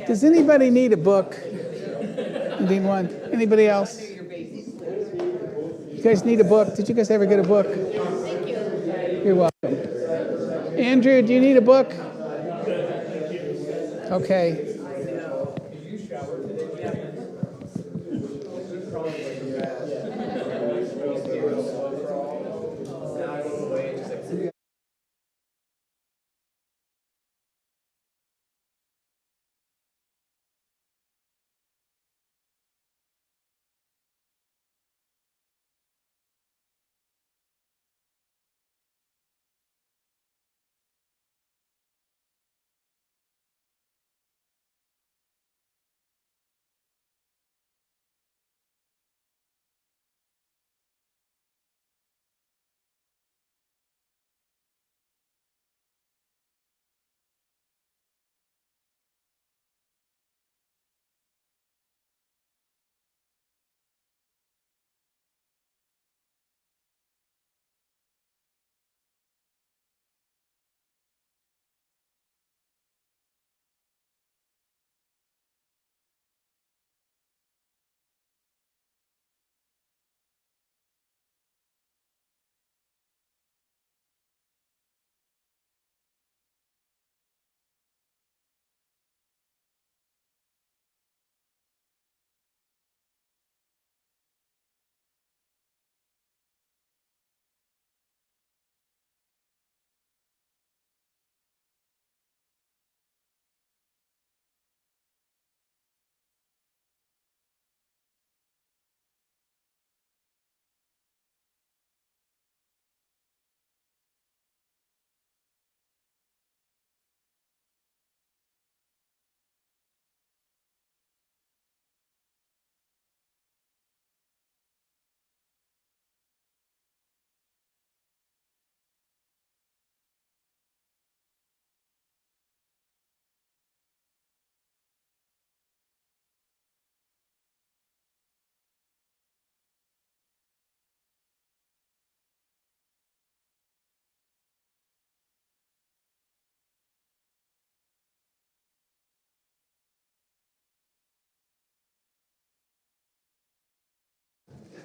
Does anybody need a book? Need one? Anybody else? You guys need a book? Did you guys ever get a book? Thank you. You're welcome. Andrew, do you need a book? Okay.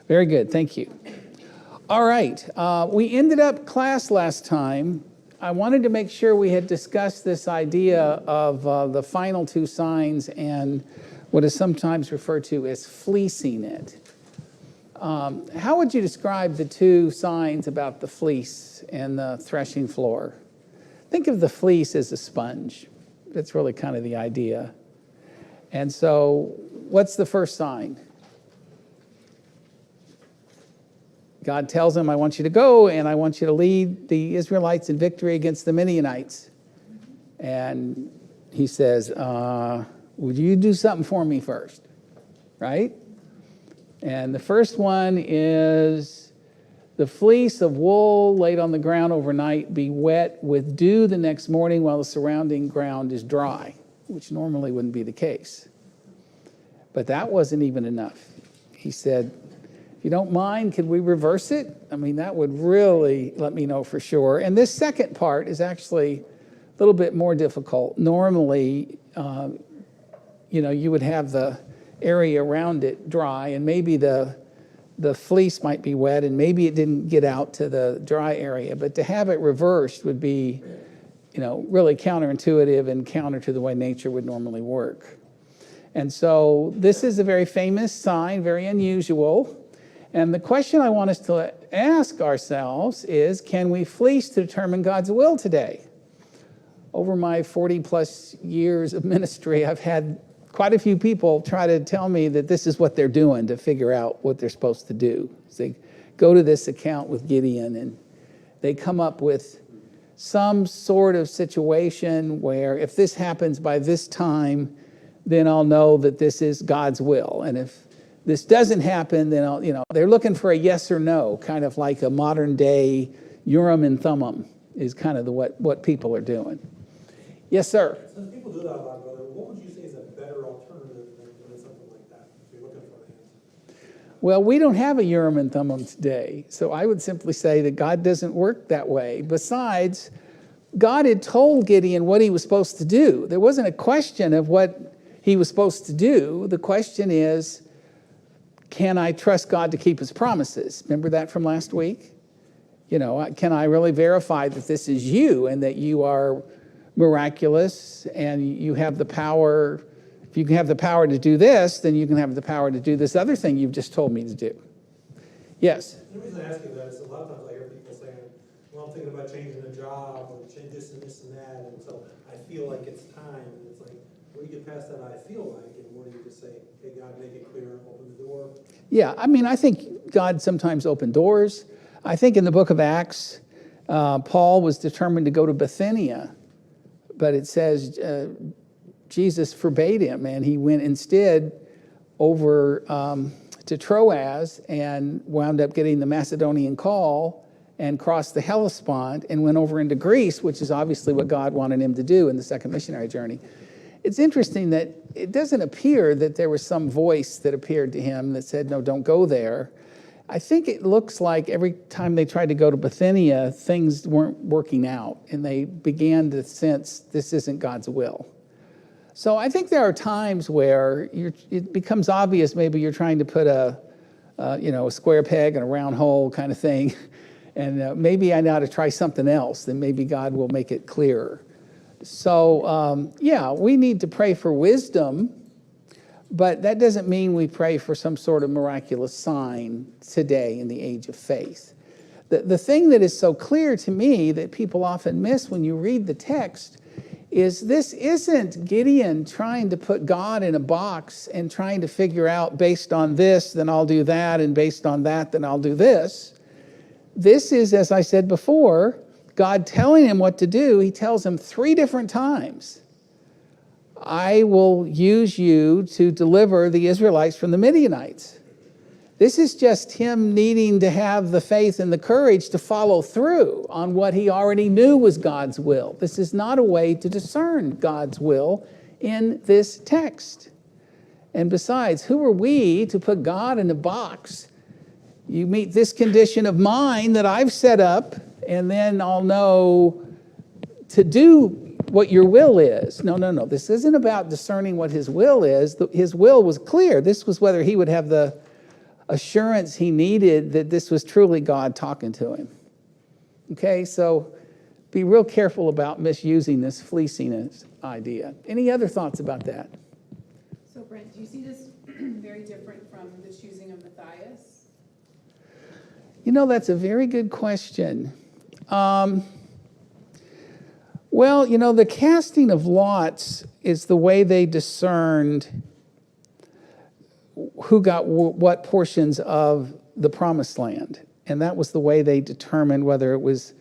Very good. Thank you. All right. We ended up class last time. I wanted to make sure we had discussed this idea of the final two signs and what is sometimes referred to as fleecing it. How would you describe the two signs about the fleece and the threshing floor? Think of the fleece as a sponge. That's really kind of the idea. And so what's the first sign? God tells him, I want you to go, and I want you to lead the Israelites in victory against the Midianites. And he says, would you do something for me first? Right? And the first one is the fleece of wool laid on the ground overnight be wet with dew the next morning while the surrounding ground is dry, which normally wouldn't be the case. But that wasn't even enough. He said, if you don't mind, could we reverse it? I mean, that would really let me know for sure. And this second part is actually a little bit more difficult. Normally, you would have the area around it dry, and maybe the fleece might be wet, and maybe it didn't get out to the dry area. But to have it reversed would be, really counterintuitive and counter to the way nature would normally work. And so this is a very famous sign, very unusual. And the question I want us to ask ourselves is, can we fleece to determine God's will today? Over my 40 plus years of ministry, I've had quite a few people try to tell me that this is what they're doing to figure out what they're supposed to do. So they go to this account with Gideon and they come up with some sort of situation where if this happens by this time, then I'll know that this is God's will. And if this doesn't happen, then they're looking for a yes or no, kind of like a modern day Urim and Thummim is kind of what people are doing. Yes, sir. Since people do that a lot, brother, what would you say is a better alternative than something like that if you're looking for an answer? Well, we don't have a Urim and Thummim today, so I would simply say that God doesn't work that way. Besides, God had told Gideon what he was supposed to do. There wasn't a question of what he was supposed to do. The question is, can I trust God to keep his promises? Remember that from last week? Can I really verify that this is you and that you are miraculous and you have the power? If you can have the power to do this, then you can have the power to do this other thing you've just told me to do. Yes? The reason I ask you that is a lot of times I hear people saying, well, I'm thinking about changing a job or change this and this and that, and so I feel like it's time. And it's like, where do you get past that I feel like, and where do you just say, hey, God, make it clear, open the door? Yeah, I think God sometimes opened doors. I think in the book of Acts, Paul was determined to go to Bithynia, but it says Jesus forbade him, and he went instead over to Troas and wound up getting the Macedonian call and crossed the Hellespont and went over into Greece, which is obviously what God wanted him to do in the second missionary journey. It's interesting that it doesn't appear that there was some voice that appeared to him that said, no, don't go there. I think it looks like every time they tried to go to Bithynia, things weren't working out, and they began to sense this isn't God's will. So I think there are times where it becomes obvious maybe you're trying to put a square peg in a round hole kind of thing, and maybe I ought to try something else, then maybe God will make it clearer. So, we need to pray for wisdom, but that doesn't mean we pray for some sort of miraculous sign today in the age of faith. The thing that is so clear to me that people often miss when you read the text is this isn't Gideon trying to put God in a box and trying to figure out based on this, then I'll do that, and based on that, then I'll do this. This is, as I said before, God telling him what to do. He tells him 3 different times, I will use you to deliver the Israelites from the Midianites. This is just him needing to have the faith and the courage to follow through on what he already knew was God's will. This is not a way to discern God's will in this text. And besides, who are we to put God in a box? You meet this condition of mind that I've set up, and then I'll know to do what your will is. No. This isn't about discerning what his will is. His will was clear. This was whether he would have the assurance he needed that this was truly God talking to him. Okay, so be real careful about misusing this fleeciness idea. Any other thoughts about that? So Brent, do you see this very different from the choosing of Matthias? That's a very good question. The casting of lots is the way they discerned who got what portions of the promised land. And that was the way they determined whether it was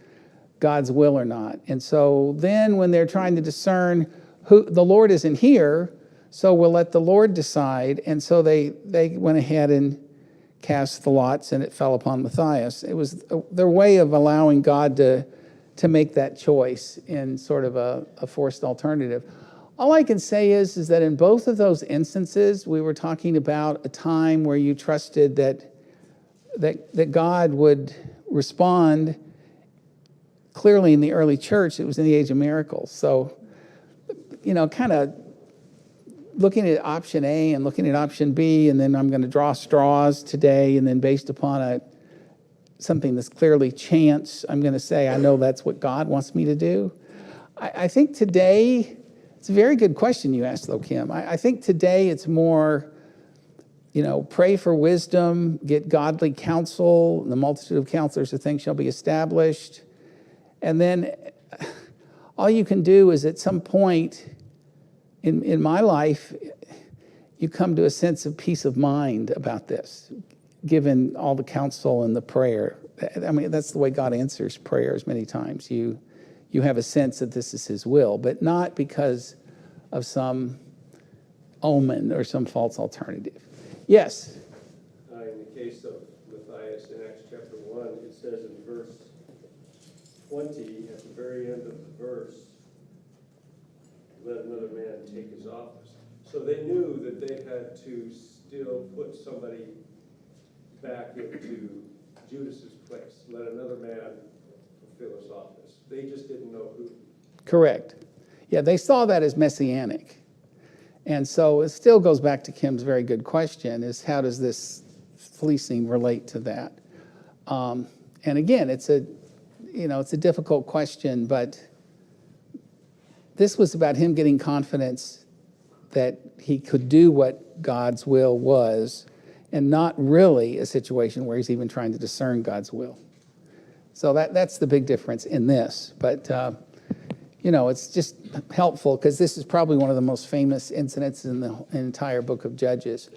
God's will or not. And so then when they're trying to discern who, the Lord isn't here, so we'll let the Lord decide. And so they went ahead and cast the lots, and it fell upon Matthias. It was their way of allowing God to make that choice in sort of a forced alternative. All I can say is that in both of those instances, we were talking about a time where you trusted that God would respond. Clearly in the early church, it was in the age of miracles. So, kind of looking at option A and looking at option B, and then I'm going to draw straws today, and then based upon something that's clearly chance, I'm going to say, I know that's what God wants me to do. I think today, it's a very good question you asked, though, Kim. I think today it's more, pray for wisdom, get godly counsel. The multitude of counselors of things shall be established. And then all you can do is at some point in my life, you come to a sense of peace of mind about this, given all the counsel and the prayer. I mean, that's the way God answers prayers many times. You have a sense that this is his will, but not because of some omen or some false alternative. Yes? In the case of Matthias in Acts chapter 1, it says in verse 20, at the very end of the verse, let another man take his office. So they knew that they had to still put somebody back into Judas's place. Let another man fulfill his office. They just didn't know who. Correct. Yeah, they saw that as messianic. And so it still goes back to Kim's very good question, is how does this fleecing relate to that? And again, it's a difficult question, but this was about him getting confidence that he could do what God's will was, and not really a situation where he's even trying to discern God's will. So that's the big difference in this. But, it's just helpful because this is probably one of the most famous incidents in the entire book of Judges.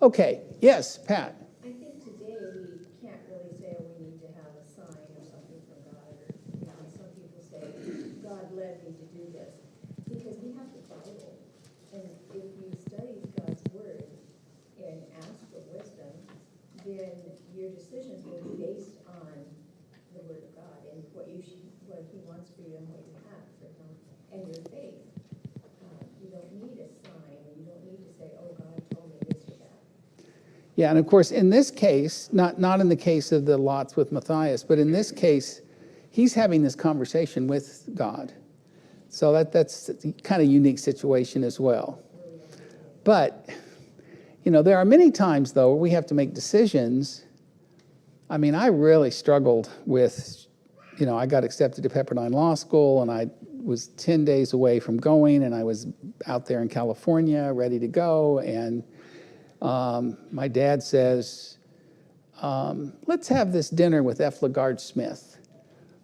Okay, yes, Pat. I think today we can't really say, oh, we need to have a sign or something from God. Or some people say, God led me to do this. Because we have the Bible. And if you study God's word and ask for wisdom, then your decisions will be based on the word of God and what he wants for you and what you have for him and your faith. You don't need a sign, or you don't need to say, oh, God told me this or that. Yeah, and of course, in this case, not in the case of the lots with Matthias, but in this case, he's having this conversation with God. So that's a kind of unique situation as well. But, there are many times, though, where we have to make decisions. I mean, I really struggled with, I got accepted to Pepperdine Law School, and I was 10 days away from going, and I was out there in California ready to go, and my dad says, let's have this dinner with F. LaGarde Smith,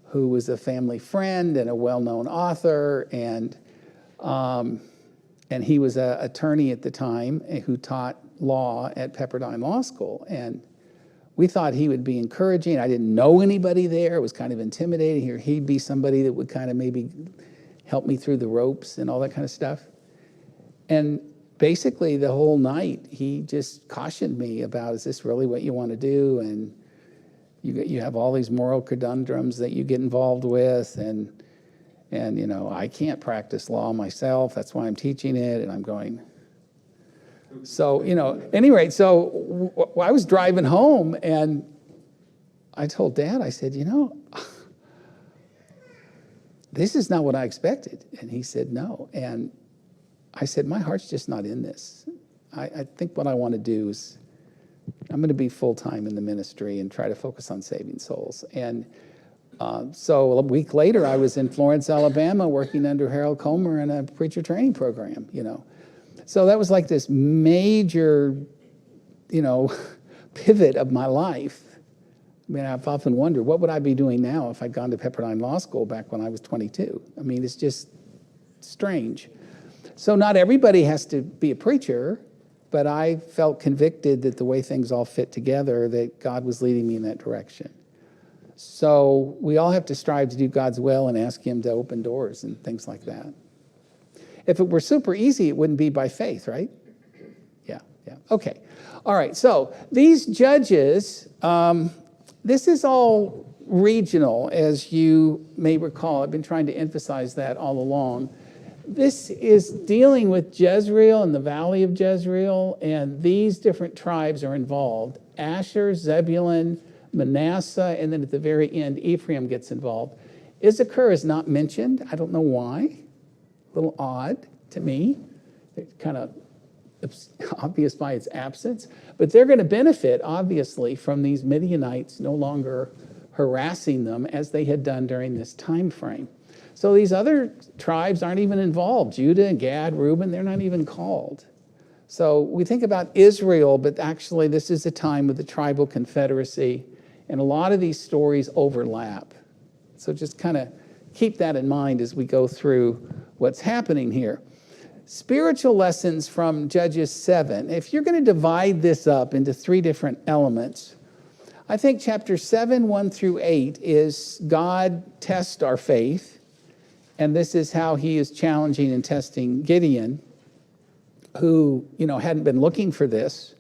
who was a family friend and a well-known author, and he was an attorney at the time who taught law at Pepperdine Law School. And we thought he would be encouraging. I didn't know anybody there. It was kind of intimidating. Here, he'd be somebody that would kind of maybe help me through the ropes and all that kind of stuff. And basically the whole night, he just cautioned me about, is this really what you want to do? And you have all these moral conundrums that you get involved with, and I can't practice law myself. That's why I'm teaching it. And I'm going. So, at any rate, so I was driving home, and I told Dad, I said, this is not what I expected. And he said, no. And I said, my heart's just not in this. I think what I want to do is I'm going to be full-time in the ministry and try to focus on saving souls. And so a week later, I was in Florence, Alabama, working under Harold Comer in a preacher training program, So that was like this major, pivot of my life. I mean, I've often wondered, what would I be doing now if I'd gone to Pepperdine Law School back when I was 22? I mean, it's just strange. So not everybody has to be a preacher, but I felt convicted that the way things all fit together, that God was leading me in that direction. So we all have to strive to do God's will and ask him to open doors and things like that. If it were super easy, it wouldn't be by faith, right? Yeah. Okay. All right. So these judges, this is all regional, as you may recall. I've been trying to emphasize that all along. This is dealing with Jezreel and the valley of Jezreel, and these different tribes are involved. Asher, Zebulun, Manasseh, and then at the very end, Ephraim gets involved. Issachar is not mentioned. I don't know why. A little odd to me. It's kind of obvious by its absence. But they're going to benefit, obviously, from these Midianites no longer harassing them as they had done during this time frame. So these other tribes aren't even involved. Judah, Gad, Reuben, they're not even called. So we think about Israel, but actually this is a time of the tribal confederacy, and a lot of these stories overlap. So just kind of keep that in mind as we go through what's happening here. Spiritual lessons from Judges 7. If you're going to divide this up into three different elements, I think chapter 7, 1 through 8 is God tests our faith. And this is how he is challenging and testing Gideon, who, hadn't been looking for this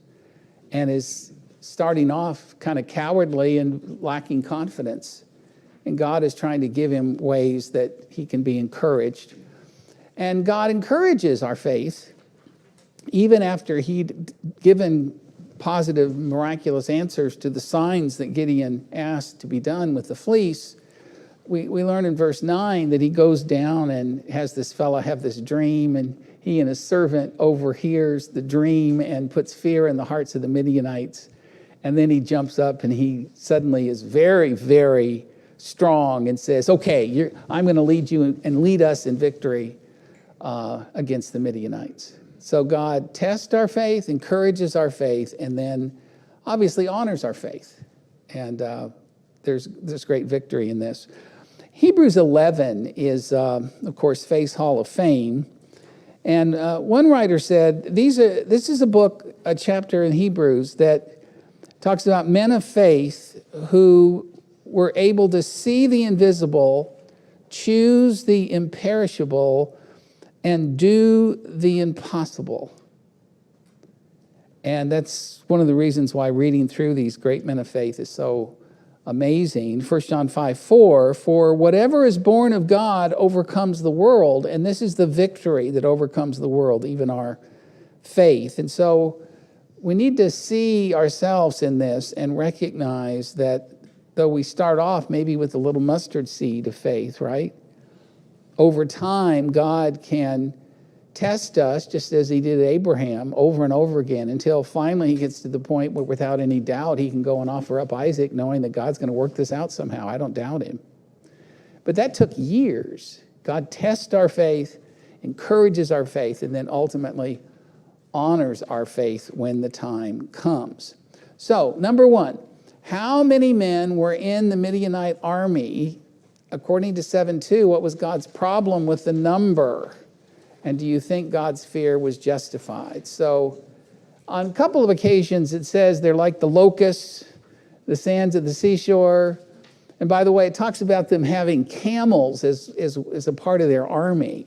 and is starting off kind of cowardly and lacking confidence. And God is trying to give him ways that he can be encouraged. And God encourages our faith, even after he'd given positive, miraculous answers to the signs that Gideon asked to be done with the fleece. We learn in verse 9 that he goes down and has this fella have this dream, and he and his servant overhears the dream and puts fear in the hearts of the Midianites. And then he jumps up and he suddenly is very, very strong and says, okay, I'm going to lead you and lead us in victory against the Midianites. So God tests our faith, encourages our faith, and then obviously honors our faith. And there's great victory in this. Hebrews 11 is, of course, Faith's Hall of Fame. And one writer said, this is a chapter in Hebrews that talks about men of faith who were able to see the invisible, choose the imperishable, and do the impossible. And that's one of the reasons why reading through these great men of faith is so amazing. 1 John 5:4, for whatever is born of God overcomes the world, and this is the victory that overcomes the world, even our faith. And so we need to see ourselves in this and recognize that though we start off maybe with a little mustard seed of faith, right? Over time, God can test us just as he did Abraham over and over again until finally he gets to the point where without any doubt he can go and offer up Isaac knowing that God's going to work this out somehow. I don't doubt him. But that took years. God tests our faith, encourages our faith, and then ultimately honors our faith when the time comes. So, number one, how many men were in the Midianite army? According to 7:2, what was God's problem with the number? And do you think God's fear was justified? So on a couple of occasions, it says they're like the locusts, the sands of the seashore. And by the way, it talks about them having camels as a part of their army.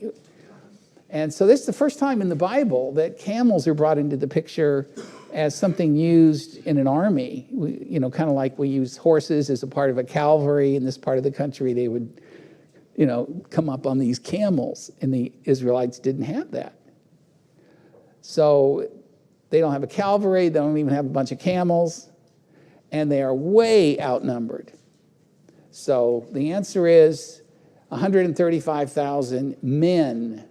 And so this is the first time in the Bible that camels are brought into the picture as something used in an army. Kind of like we use horses as a part of a cavalry in this part of the country. They would come up on these camels, and the Israelites didn't have that. So they don't have a cavalry, they don't even have a bunch of camels, and they are way outnumbered. So the answer is 135,000 men.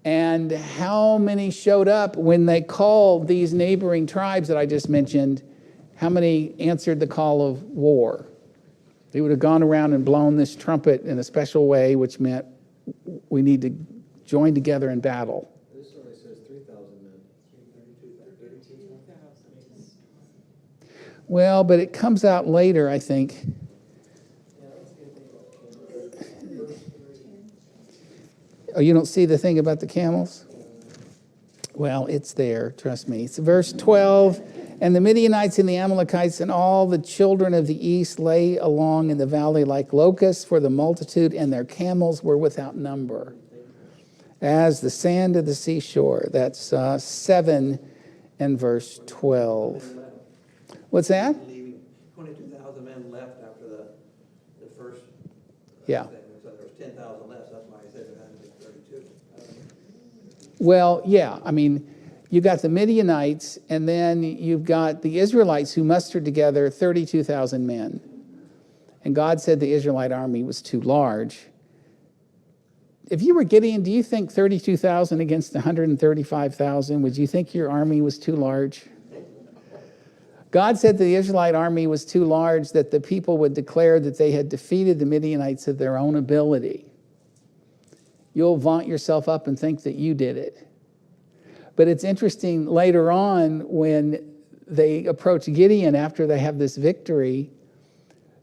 And how many showed up when they called these neighboring tribes that I just mentioned? How many answered the call of war? They would have gone around and blown this trumpet in a special way, which meant we need to join together in battle. This only says 3,000 men. 32,000. Well, but it comes out later, I think. Oh, you don't see the thing about the camels? Well, it's there, trust me. It's verse 12. And the Midianites and the Amalekites and all the children of the east lay along in the valley like locusts, for the multitude, and their camels were without number, as the sand of the seashore. That's 7 and verse 12. What's that? 22,000 men left after the first Yeah. thing. So there was 10,000 left. That's why I said it had to be 32. Well, yeah, I mean, you got the Midianites, and then you've got the Israelites who mustered together 32,000 men. And God said the Israelite army was too large. If you were Gideon, do you think 32,000 against 135,000, would you think your army was too large? God said the Israelite army was too large, that the people would declare that they had defeated the Midianites of their own ability. You'll vaunt yourself up and think that you did it. But it's interesting, later on, when they approach Gideon after they have this victory,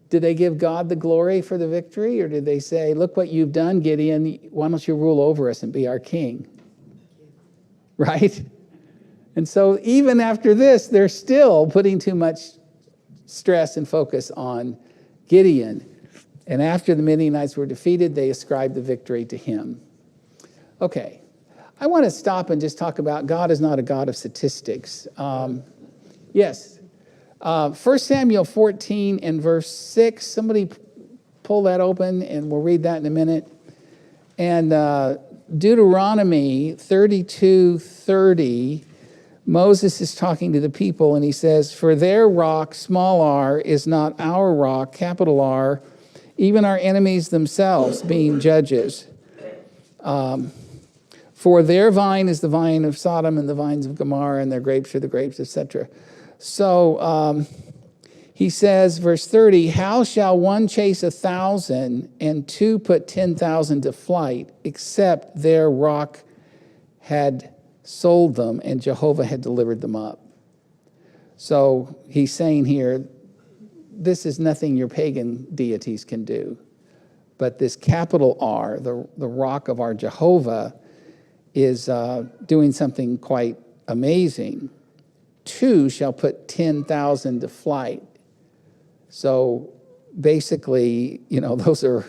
did they give God the glory for the victory? Or did they say, look what you've done, Gideon, why don't you rule over us and be our king? Right? And so even after this, they're still putting too much stress and focus on Gideon. And after the Midianites were defeated, they ascribed the victory to him. Okay. I want to stop and just talk about God is not a God of statistics. Yes. 1 Samuel 14 and verse 6. Somebody pull that open and we'll read that in a minute. And Deuteronomy 32:30, Moses is talking to the people and he says, for their rock, small r, is not our rock, capital R, even our enemies themselves being judges. For their vine is the vine of Sodom and the vines of Gomorrah, and their grapes are the grapes, etc. So he says, verse 30, how shall one chase 1,000 and two put 10,000 to flight, except their rock had sold them and Jehovah had delivered them up? So he's saying here, this is nothing your pagan deities can do. But this capital R, the rock of our Jehovah, is doing something quite amazing. Two shall put 10,000 to flight. So basically, those are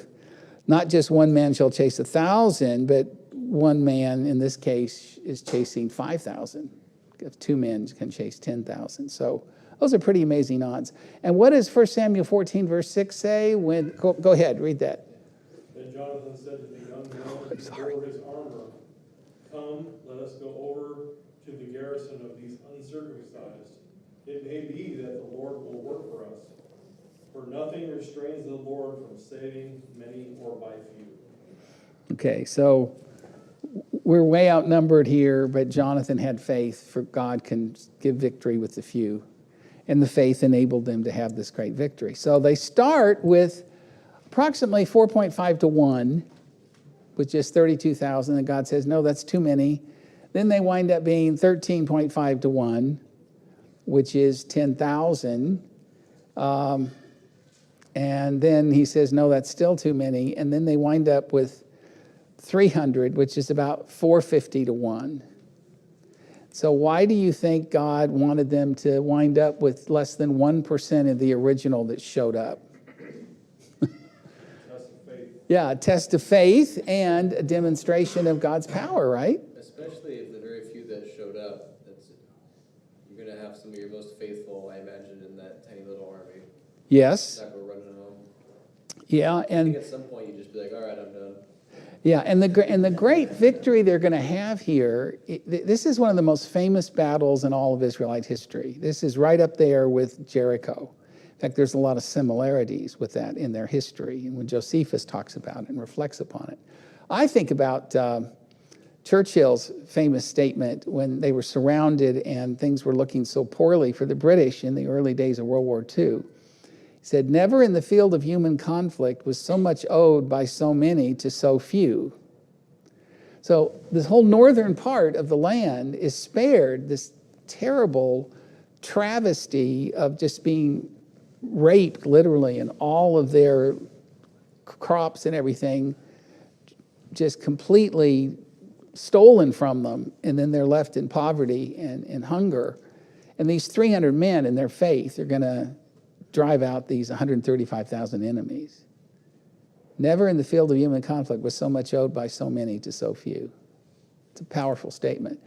not just one man shall chase 1,000, but one man in this case is chasing 5,000. If two men can chase 10,000. So those are pretty amazing odds. And what does 1 Samuel 14, verse 6 say? Go ahead, read that. Then Jonathan said to the young man who bore his armor, come, let us go over to the garrison of these uncircumcised. It may be that the Lord will work for us. For nothing restrains the Lord from saving many or by few. Okay, so we're way outnumbered here, but Jonathan had faith for God can give victory with the few. And the faith enabled them to have this great victory. So they start with approximately 4.5 to 1, with just 32,000. And God says, no, that's too many. Then they wind up being 13.5 to 1, which is 10,000. And then he says, no, that's still too many. And then they wind up with 300, which is about 450 to 1. So why do you think God wanted them to wind up with less than 1% of the original that showed up? Test of faith. Yeah, a test of faith and a demonstration of God's power, right? Especially if the very few that showed up, you're going to have some of your most faithful, I imagine, in that tiny little army. Yes. Not go running home. Yeah, I and think at some point you just be like, all right, I'm done. yeah, and the great victory they're going to have here, this is one of the most famous battles in all of Israelite history. This is right up there with Jericho. In fact, there's a lot of similarities with that in their history, and when Josephus talks about it and reflects upon it. I think about Churchill's famous statement when they were surrounded and things were looking so poorly for the British in the early days of World War II. He said, never in the field of human conflict was so much owed by so many to so few. So this whole northern part of the land is spared this terrible travesty of just being raped, literally, and all of their crops and everything just completely stolen from them, and then they're left in poverty and hunger. And these 300 men in their faith are going to drive out these 135,000 enemies. Never in the field of human conflict was so much owed by so many to so few. It's a powerful statement.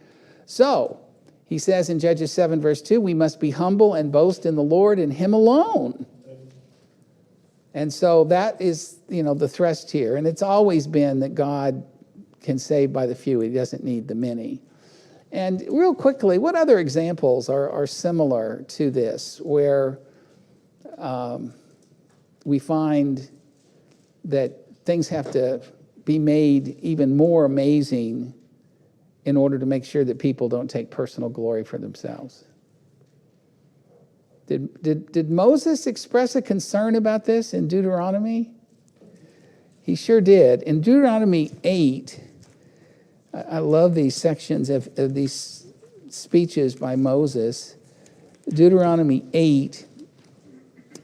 So, he says in Judges 7, verse 2, we must be humble and boast in the Lord and Him alone. And so that is, the thrust here. And it's always been that God can save by the few. He doesn't need the many. And real quickly, what other examples are similar to this, where we find that things have to be made even more amazing in order to make sure that people don't take personal glory for themselves? Did Moses express a concern about this in Deuteronomy? He sure did. In Deuteronomy 8, I love these sections of these speeches by Moses. Deuteronomy 8,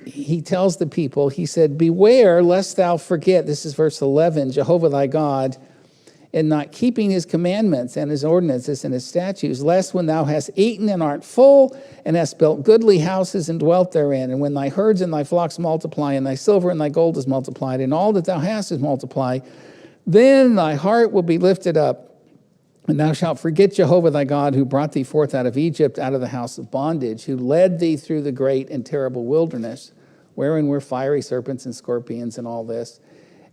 he tells the people, he said, beware lest thou forget, this is verse 11, Jehovah thy God, in not keeping his commandments and his ordinances and his statutes, lest when thou hast eaten and art full, and hast built goodly houses and dwelt therein, and when thy herds and thy flocks multiply, and thy silver and thy gold is multiplied, and all that thou hast is multiplied, then thy heart will be lifted up, and thou shalt forget Jehovah thy God, who brought thee forth out of Egypt, out of the house of bondage, who led thee through the great and terrible wilderness, wherein were fiery serpents and scorpions and all this.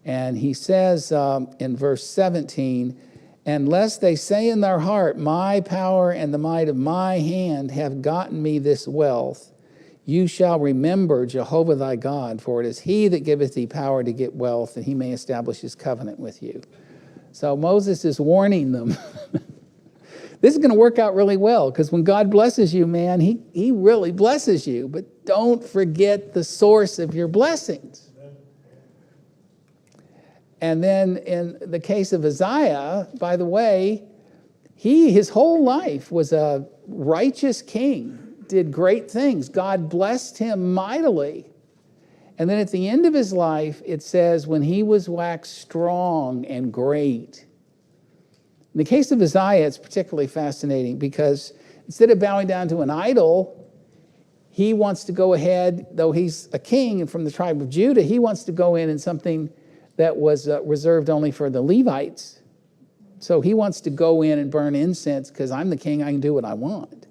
And he says in verse 17, and lest they say in their heart, my power and the might of my hand have gotten me this wealth, you shall remember Jehovah thy God, for it is he that giveth thee power to get wealth, that he may establish his covenant with you. So Moses is warning them. This is going to work out really well, because when God blesses you, man, he really blesses you. But don't forget the source of your blessings. And then in the case of Uzziah, by the way, his whole life was a righteous king, did great things. God blessed him mightily. And then at the end of his life, it says, when he was waxed strong and great. In the case of Uzziah, it's particularly fascinating because instead of bowing down to an idol, he wants to go ahead, though he's a king and from the tribe of Judah, he wants to go in something that was reserved only for the Levites. So he wants to go in and burn incense because I'm the king, I can do what I want.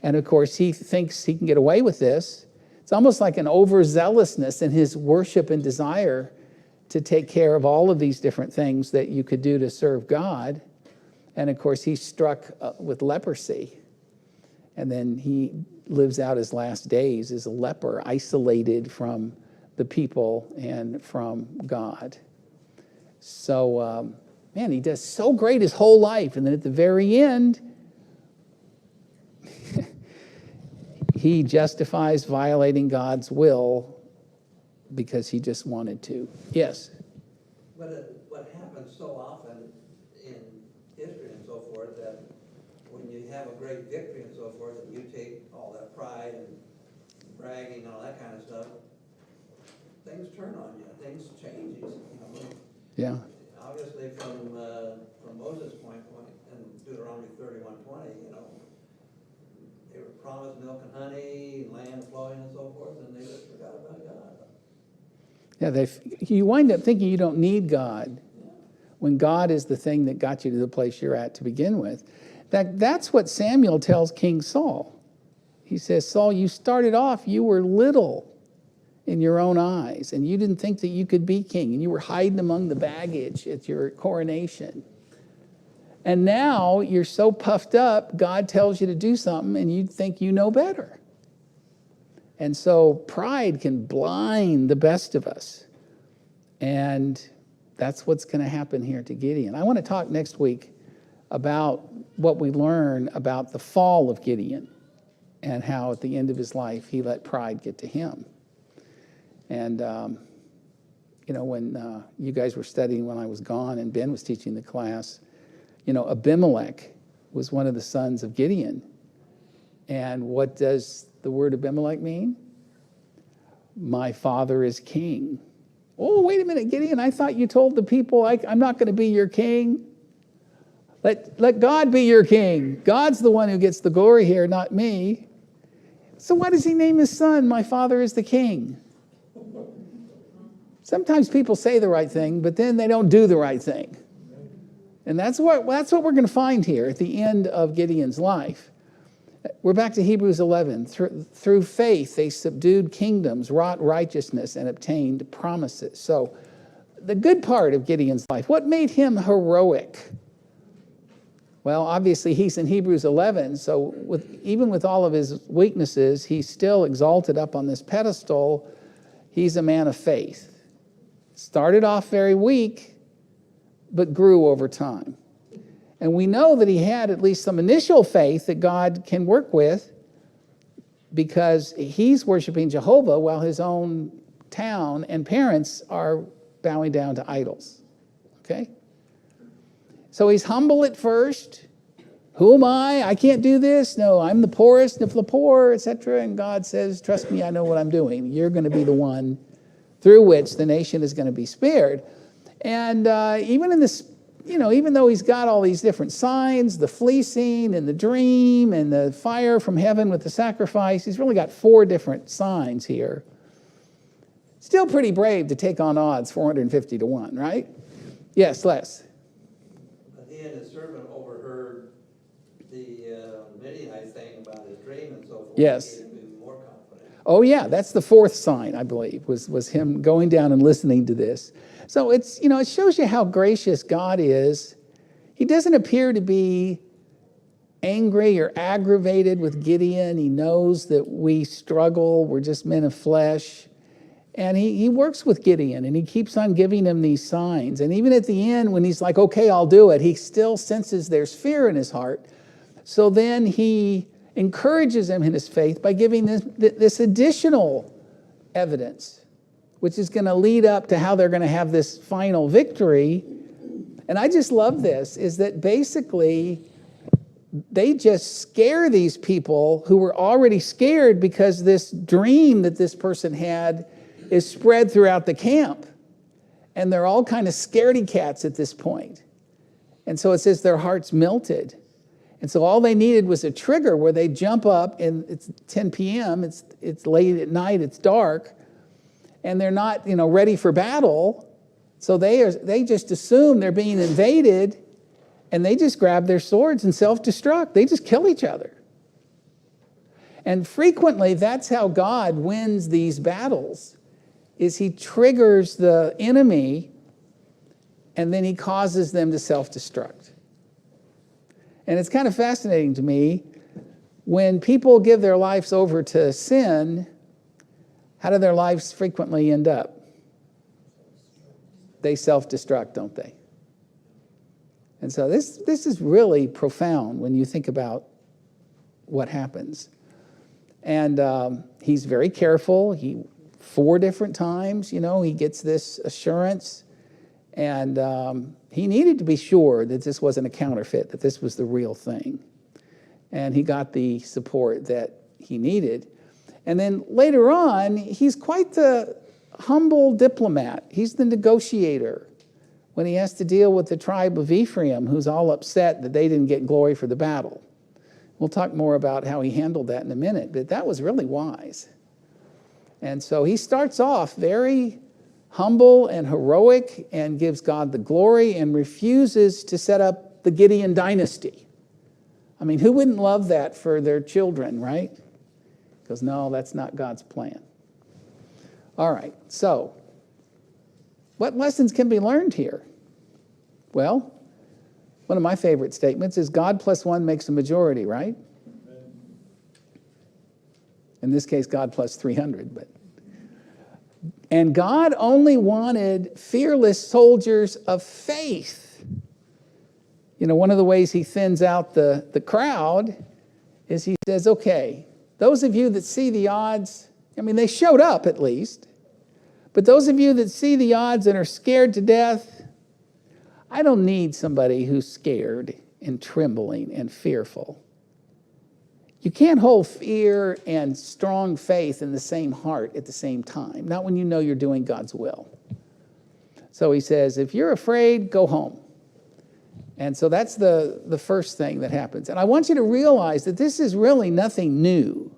And of course, he thinks he can get away with this. It's almost like an overzealousness in his worship and desire to take care of all of these different things that you could do to serve God. And of course, he's struck with leprosy. And then he lives out his last days as a leper, isolated from the people and from God. So, man, he does so great his whole life. And then at the very end, he justifies violating God's will because he just wanted to. Yes? But what happens so often in history and so forth, that when you have a great victory and so forth, and you take all that pride and bragging and all that kind of stuff, things turn on you, things change, you know. Yeah. Obviously from Moses' point in Deuteronomy 31:20, you know, they were promised milk and honey, land flowing and so forth, and they just forgot about God. Yeah, you wind up thinking you don't need God when God is the thing that got you to the place you're at to begin with. That's what Samuel tells King Saul. He says, Saul, you started off, you were little in your own eyes, and you didn't think that you could be king, and you were hiding among the baggage at your coronation. And now you're so puffed up, God tells you to do something, and you think you know better. And so pride can blind the best of us. And that's what's going to happen here to Gideon. I want to talk next week about what we learn about the fall of Gideon and how at the end of his life he let pride get to him. And, you know, when you guys were studying when I was gone and Ben was teaching the class, you know, Abimelech was one of the sons of Gideon. And what does the word Abimelech mean? My father is king. Oh, wait a minute, Gideon, I thought you told the people I'm not going to be your king. Let God be your king. God's the one who gets the glory here, not me. So why does he name his son, my father is the king? Sometimes people say the right thing, but then they don't do the right thing. And that's what we're going to find here at the end of Gideon's life. We're back to Hebrews 11. Through faith, they subdued kingdoms, wrought righteousness, and obtained promises. So the good part of Gideon's life, what made him heroic? Well, obviously, he's in Hebrews 11, so even with all of his weaknesses, he's still exalted up on this pedestal. He's a man of faith. Started off very weak, but grew over time. And we know that he had at least some initial faith that God can work with because he's worshiping Jehovah while his own town and parents are bowing down to idols. Okay? So he's humble at first. Who am I? I can't do this. No, I'm the poorest of the poor, etc. And God says, trust me, I know what I'm doing. You're going to be the one through which the nation is going to be spared. And even in this, you know, even though he's got all these different signs, the fleecing and the dream and the fire from heaven with the sacrifice, he's really got 4 different signs here. Still pretty brave to take on odds 450 to 1, right? Yes, Les. But he and his servant overheard the Midianite thing about his dream and so forth. Yes. He made him more confident. Oh, yeah, that's the 4th sign, I believe, was him going down and listening to this. So it's, you know, it shows you how gracious God is. He doesn't appear to be angry or aggravated with Gideon. He knows that we struggle. We're just men of flesh. And he works with Gideon, and he keeps on giving him these signs. And even at the end, when he's like, okay, I'll do it, he still senses there's fear in his heart. So then he encourages him in his faith by giving this additional evidence, which is going to lead up to how they're going to have this final victory. And I just love this, is that basically they just scare these people who were already scared because this dream that this person had is spread throughout the camp. And they're all kind of scaredy cats at this point. And so it says their hearts melted. And so all they needed was a trigger where they jump up, and it's 10 p.m., it's late at night, it's dark, and they're not, ready for battle. So they just assume they're being invaded, and they just grab their swords and self-destruct. They just kill each other. And frequently, that's how God wins these battles, is he triggers the enemy, and then he causes them to self-destruct. And it's kind of fascinating to me, when people give their lives over to sin, how do their lives frequently end up? They self-destruct, don't they? And so this is really profound when you think about what happens. And he's very careful. 4 different times, he gets this assurance. And he needed to be sure that this wasn't a counterfeit, that this was the real thing. And he got the support that he needed. And then later on, he's quite the humble diplomat. He's the negotiator when he has to deal with the tribe of Ephraim, who's all upset that they didn't get glory for the battle. We'll talk more about how he handled that in a minute, but that was really wise. And so he starts off very humble and heroic and gives God the glory and refuses to set up the Gideon dynasty. I mean, who wouldn't love that for their children, right? Because no, that's not God's plan. All right, so what lessons can be learned here? Well, one of my favorite statements is God plus 1 makes a majority, right? In this case, God plus 300, but. And God only wanted fearless soldiers of faith. One of the ways he thins out the crowd is he says, okay, those of you that see the odds, they showed up at least, but those of you that see the odds and are scared to death, I don't need somebody who's scared and trembling and fearful. You can't hold fear and strong faith in the same heart at the same time, not when you know you're doing God's will. So he says, if you're afraid, go home. And so that's the first thing that happens. And I want you to realize that this is really nothing new.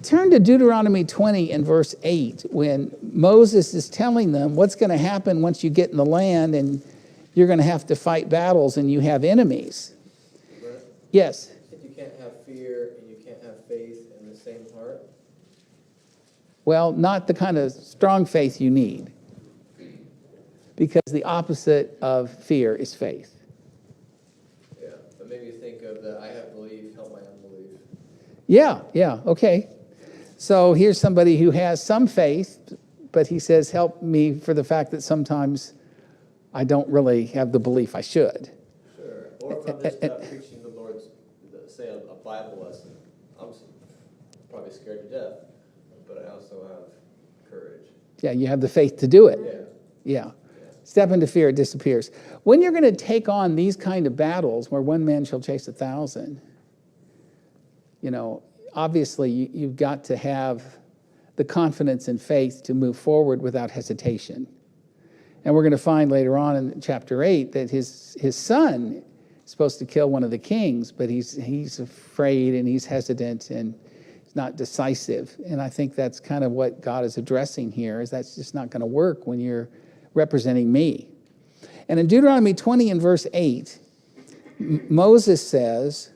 Turn to Deuteronomy 20 and verse 8, when Moses is telling them what's going to happen once you get in the land and you're going to have to fight battles and you have enemies. Brent, Yes? you can't have fear and you can't have faith in the same heart? Well, not the kind of strong faith you need, because the opposite of fear is faith. Yeah, that made me think of the I have belief, help my unbelief. Yeah, okay. So here's somebody who has some faith, but he says, help me for the fact that sometimes I don't really have the belief I should. Sure, or if I'm just preaching the Lord's, say a Bible lesson, I'm probably scared to death, but I also have courage. Yeah, you have the faith to do it. Yeah. Yeah. Step into fear, it disappears. When you're going to take on these kind of battles where one man shall chase 1,000, obviously you've got to have the confidence and faith to move forward without hesitation. And we're going to find later on in chapter 8 that his son is supposed to kill one of the kings, but he's afraid and he's hesitant and he's not decisive. And I think that's kind of what God is addressing here, is that's just not going to work when you're representing me. And in Deuteronomy 20 and verse 8, Moses says,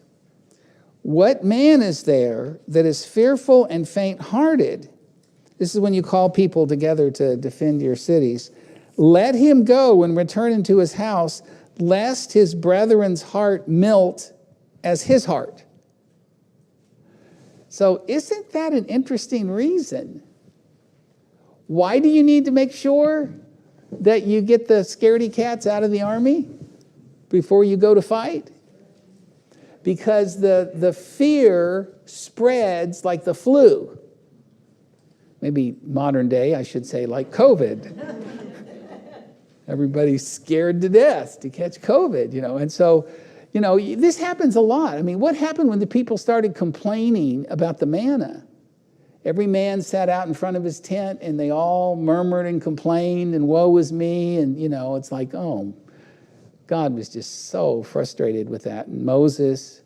what man is there that is fearful and faint-hearted? This is when you call people together to defend your cities. Let him go and return into his house, lest his brethren's heart melt as his heart. So isn't that an interesting reason? Why do you need to make sure that you get the scaredy cats out of the army before you go to fight? Because the fear spreads like the flu. Maybe modern day, I should say, like COVID. Everybody's scared to death to catch COVID, And so, this happens a lot. I mean, what happened when the people started complaining about the manna? Every man sat out in front of his tent and they all murmured and complained and woe is me. And, it's like, oh, God was just so frustrated with that. And Moses.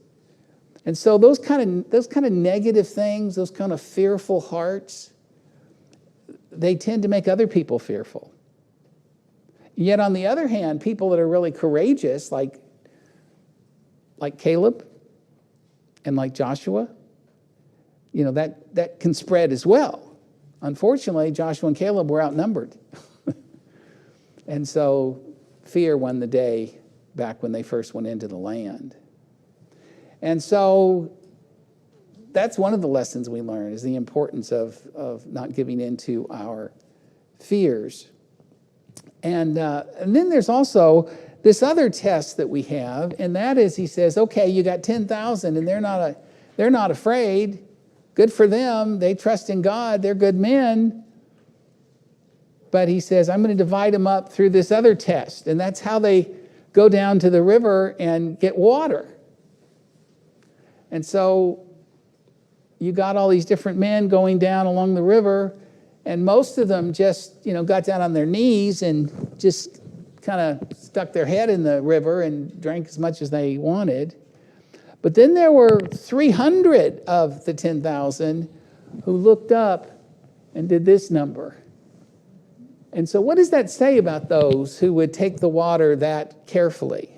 And so those kind of negative things, those kind of fearful hearts, they tend to make other people fearful. Yet on the other hand, people that are really courageous, like Caleb and like Joshua, that can spread as well. Unfortunately, Joshua and Caleb were outnumbered. And so fear won the day back when they first went into the land. And so that's one of the lessons we learn, is the importance of not giving in to our fears. And then there's also this other test that we have, and that is, he says, okay, you got 10,000 and they're not afraid. Good for them. They trust in God. They're good men. But he says, I'm going to divide them up through this other test. And that's how they go down to the river and get water. And so you got all these different men going down along the river, and most of them just, got down on their knees and just kind of stuck their head in the river and drank as much as they wanted. But then there were 300 of the 10,000 who looked up and did this number. And so what does that say about those who would take the water that carefully?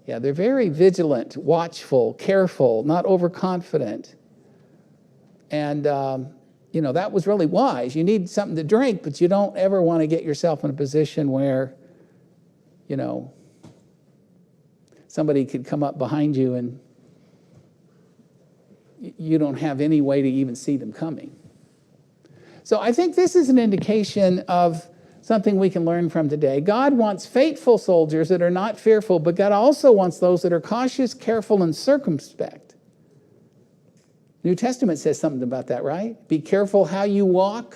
Yeah, they're very vigilant, watchful, careful, not overconfident. And, that was really wise. You need something to drink, but you don't ever want to get yourself in a position where, somebody could come up behind you and you don't have any way to even see them coming. So I think this is an indication of something we can learn from today. God wants faithful soldiers that are not fearful, but God also wants those that are cautious, careful, and circumspect. New Testament says something about that, right? Be careful how you walk.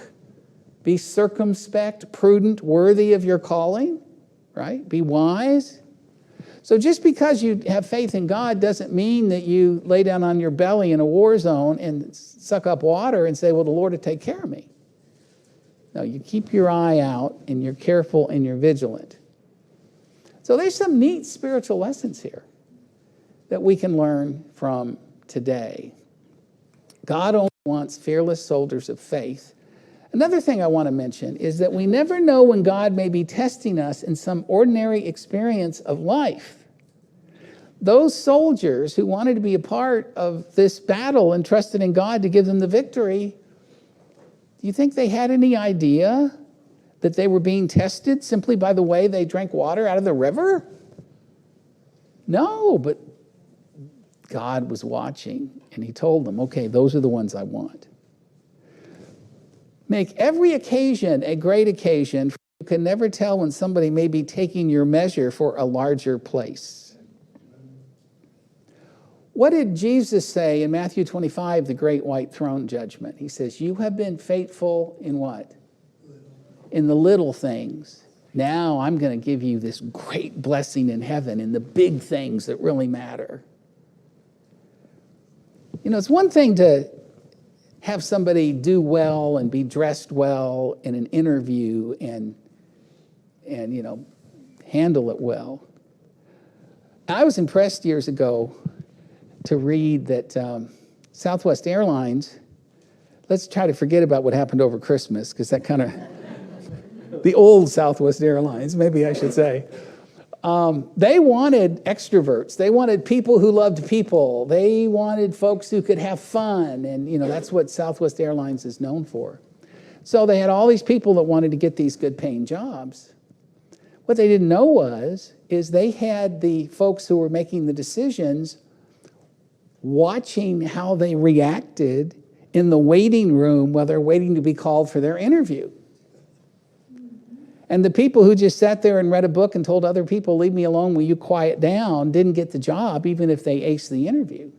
Be circumspect, prudent, worthy of your calling, right? Be wise. So just because you have faith in God doesn't mean that you lay down on your belly in a war zone and suck up water and say, well, the Lord will take care of me. No, you keep your eye out and you're careful and you're vigilant. So there's some neat spiritual lessons here that we can learn from today. God only wants fearless soldiers of faith. Another thing I want to mention is that we never know when God may be testing us in some ordinary experience of life. Those soldiers who wanted to be a part of this battle and trusted in God to give them the victory, do you think they had any idea that they were being tested simply by the way they drank water out of the river? No, but God was watching, and he told them, okay, those are the ones I want. Make every occasion a great occasion, for you can never tell when somebody may be taking your measure for a larger place. What did Jesus say in Matthew 25, the great white throne judgment? He says, you have been faithful in what? In the little things. Now I'm going to give you this great blessing in heaven in the big things that really matter. It's one thing to have somebody do well and be dressed well in an interview and handle it well. I was impressed years ago to read that Southwest Airlines, let's try to forget about what happened over Christmas, because that kind of, the old Southwest Airlines, maybe I should say. They wanted extroverts. They wanted people who loved people. They wanted folks who could have fun. And, that's what Southwest Airlines is known for. So they had all these people that wanted to get these good paying jobs. What they didn't know is they had the folks who were making the decisions watching how they reacted in the waiting room while they're waiting to be called for their interview. And the people who just sat there and read a book and told other people, leave me alone, will you quiet down, didn't get the job, even if they aced the interview.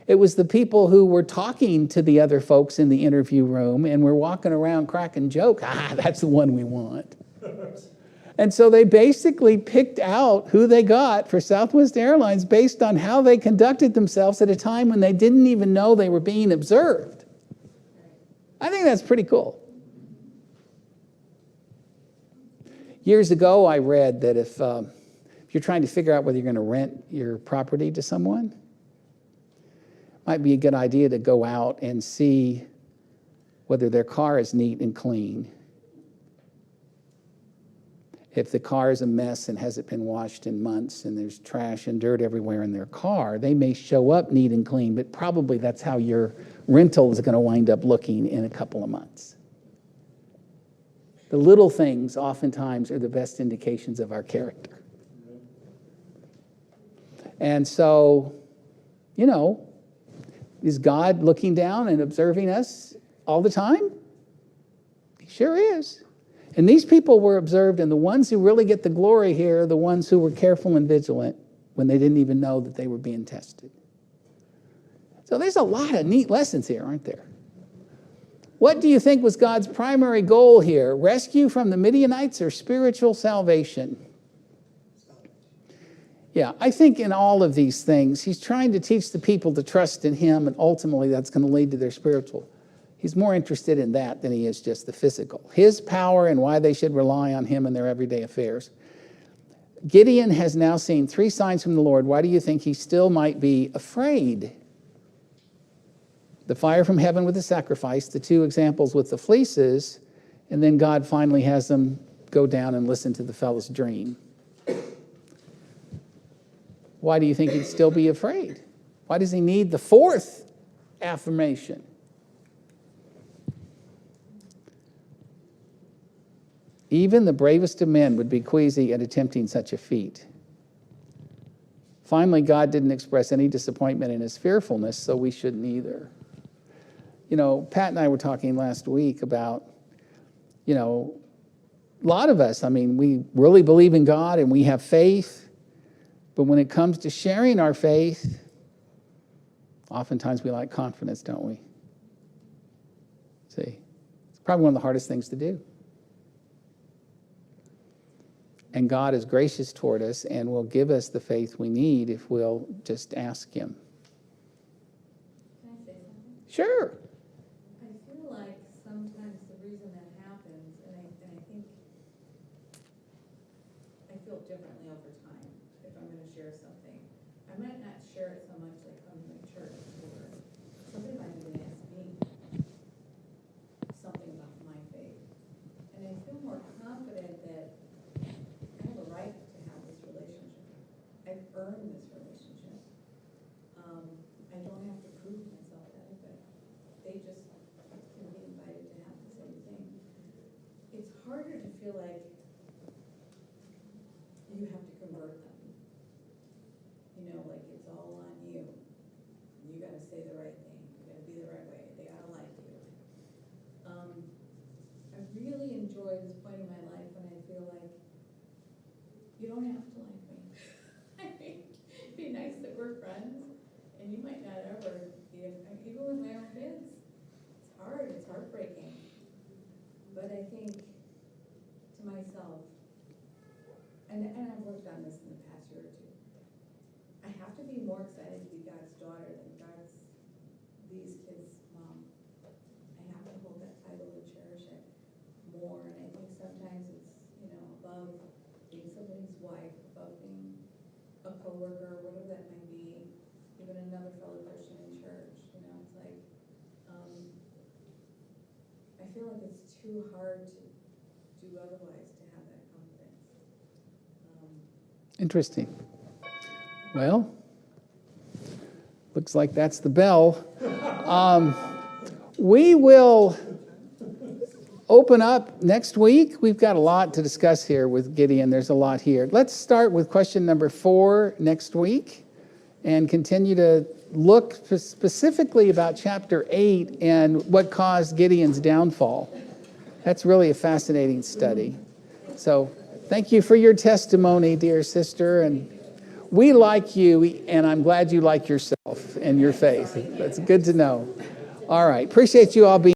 It was the people who were talking to the other folks in the interview room and were walking around cracking jokes. That's the one we want. And so they basically picked out who they got for Southwest Airlines based on how they conducted themselves at a time when they didn't even know they were being observed. I think that's pretty cool. Years ago, I read that if you're trying to figure out whether you're going to rent your property to someone, it might be a good idea to go out and see whether their car is neat and clean. If the car is a mess and hasn't been washed in months and there's trash and dirt everywhere in their car, they may show up neat and clean, but probably that's how your rental is going to wind up looking in a couple of months. The little things oftentimes are the best indications of our character. And so, is God looking down and observing us all the time? He sure is. And these people were observed, and the ones who really get the glory here are the ones who were careful and vigilant when they didn't even know that they were being tested. So there's a lot of neat lessons here, aren't there? What do you think was God's primary goal here? Rescue from the Midianites or spiritual salvation? Yeah, I think in all of these things, he's trying to teach the people to trust in him, and ultimately that's going to lead to their spiritual. He's more interested in that than he is just the physical. His power and why they should rely on him in their everyday affairs. Gideon has now seen 3 signs from the Lord. Why do you think he still might be afraid? The fire from heaven with the sacrifice, the 2 examples with the fleeces, and then God finally has them go down and listen to the fellow's dream. Why do you think he'd still be afraid? Why does he need the 4th affirmation? Even the bravest of men would be queasy at attempting such a feat. Finally, God didn't express any disappointment in his fearfulness, so we shouldn't either. Pat and I were talking last week about, a lot of us, we really believe in God and we have faith, but when it comes to sharing our faith, oftentimes we lack confidence, don't we? See, it's probably one of the hardest things to do. And God is gracious toward us and will give us the faith we need if we'll just ask him. Can I say something? Sure. I feel like sometimes the reason that happens, and I think I feel differently over time if I'm going to share something. I might not share it so much like come to my church, or somebody might even ask me something about my faith. And I feel more confident that I have a right to have this relationship. I've earned this relationship. I don't have to prove myself that, but they just can be invited to have the same thing. It's harder to feel like you have to convert them. Like it's all on you. You got to say the right thing. You got to be the right way. They got to like you. I really enjoy this point in my life when I feel like you don't have to like me. I mean, it'd be nice that we're friends, and you might not ever be, even with my own kids. It's hard, it's heartbreaking. But I think to myself, and I've worked on this in the past year or 2, I have to be more excited to be God's daughter than these kids' mom. I have to hold that title and cherish it more, and I think sometimes it's, above being somebody's wife, above being a coworker, whatever that might be, even another fellow Christian in church, it's like, I feel like it's too hard to do otherwise to have that confidence. Interesting. Well, looks like that's the bell. We will open up next week. We've got a lot to discuss here with Gideon. There's a lot here. Let's start with question number 4 next week. and continue to look specifically about chapter 8 and what caused Gideon's downfall. That's really a fascinating study. So thank you for your testimony, dear sister. And we like you, and I'm glad you like yourself and your faith. That's good to know. All right. Appreciate you all being